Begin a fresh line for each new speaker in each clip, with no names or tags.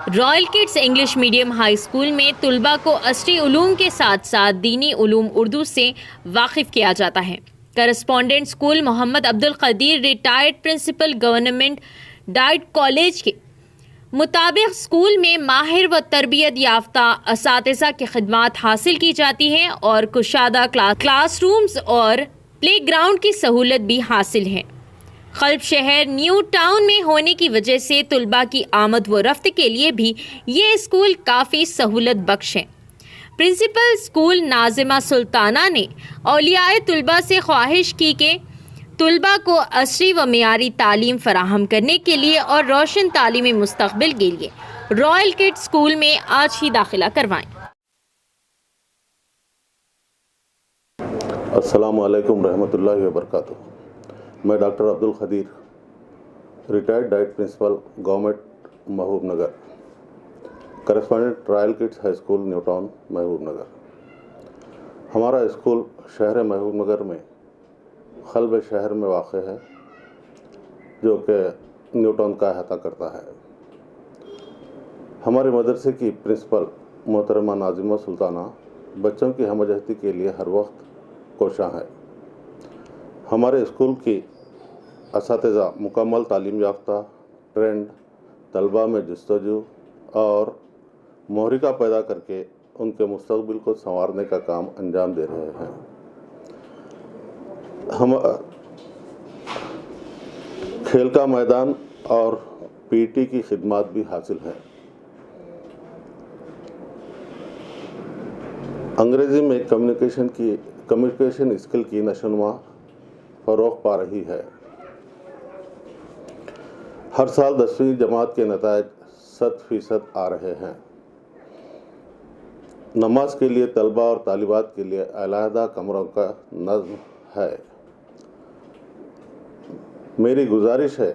Royal kids English medium high school میں طلباء کو عصری علوم کے ساتھ ساتھ دینی علوم اردو سے واقف کیا جاتا ہے۔ Correspondent school Mohammed Abdul Qadeer retired principal government DIET college کے مطابق اسکول میں ماہر و تربیت یافتہ اساتذہ کی خدمات حاصل کی جاتی ہیں اور کشادہ کلاس رومز اور پلے گراؤنڈ کی سہولت بھی حاصل ہے۔ قلب شہر نیو ٹاؤن میں ہونے کی وجہ سے طلباء کی آمد و رفت کے لیے بھی یہ اسکول کافی سہولت بخش ہے۔ پرنسپل اسکول ناظمہ سلطانہ نے اولیاء طلباء سے خواہش کی کہ طلباء کو عصری و معیاری تعلیم فراہم کرنے کے لیے اور روشن تعلیمی مستقبل کے لیے رائل کڈس اسکول میں آج ہی داخلہ کروائیں۔
السلام علیکم رحمۃ اللہ وبرکاتہ۔ میں doctor Abdul Qadeer retired DIET principal government Mahabubnagar, correspondent royal kids high school new town Mahabubnagar. ہمارا اسکول شہر محبوب نگر میں قلب شہر میں واقع ہے، جو کہ نیو ٹاؤن کا احاطہ کرتا ہے۔ ہمارے مدرسے کی پرنسپل محترمہ ناظمہ سلطانہ بچوں کی ہم آہنگی کے لیے ہر وقت کوشاں ہے۔ ہمارے اسکول کی اساتذہ مکمل تعلیم یافتہ، ٹرینڈ طلباء میں جستجو اور محرکہ پیدا کر کے ان کے مستقبل کو سنوارنے کا کام انجام دے رہے ہیں۔ ہم کھیل کا میدان اور پی ٹی کی خدمات بھی حاصل ہیں۔ انگریزی میں کمیونیکیشن اسکل کی نشوونما فروغ پا رہی ہے۔ ہر سال 10ویں جماعت کے نتائج 100% آ رہے ہیں۔ نماز کے لیے طلباء اور طالبات کے لیے علیحدہ کمروں کا نظم ہے۔ میری گزارش ہے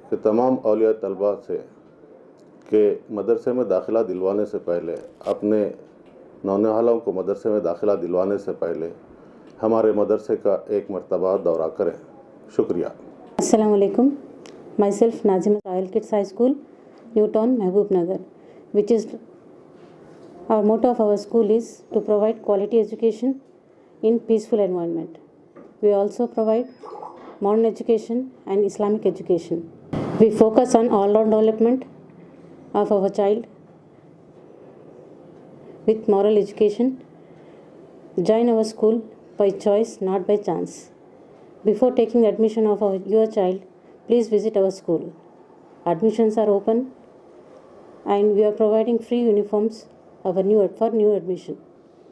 کہ تمام اولیاء طلباء سے کہ مدرسے میں داخلہ دلوانے سے پہلے اپنے نونہالوں کو مدرسے میں داخلہ دلوانے سے پہلے ہمارے مدرسے کا ایک مرتبہ دورہ کریں۔ شکریہ۔
السلام علیکم۔ Myself Nazima, Royal Kids High School, New Town, Mahbub Nagar, which is our motto of our school is to provide quality education in peaceful environment. We also provide modern education and Islamic education. We focus on all-round development of our child with moral education. Join our school by choice, not by chance. Before taking the admission of your child, please visit our school. Admissions are open and we are providing free uniforms for new admission.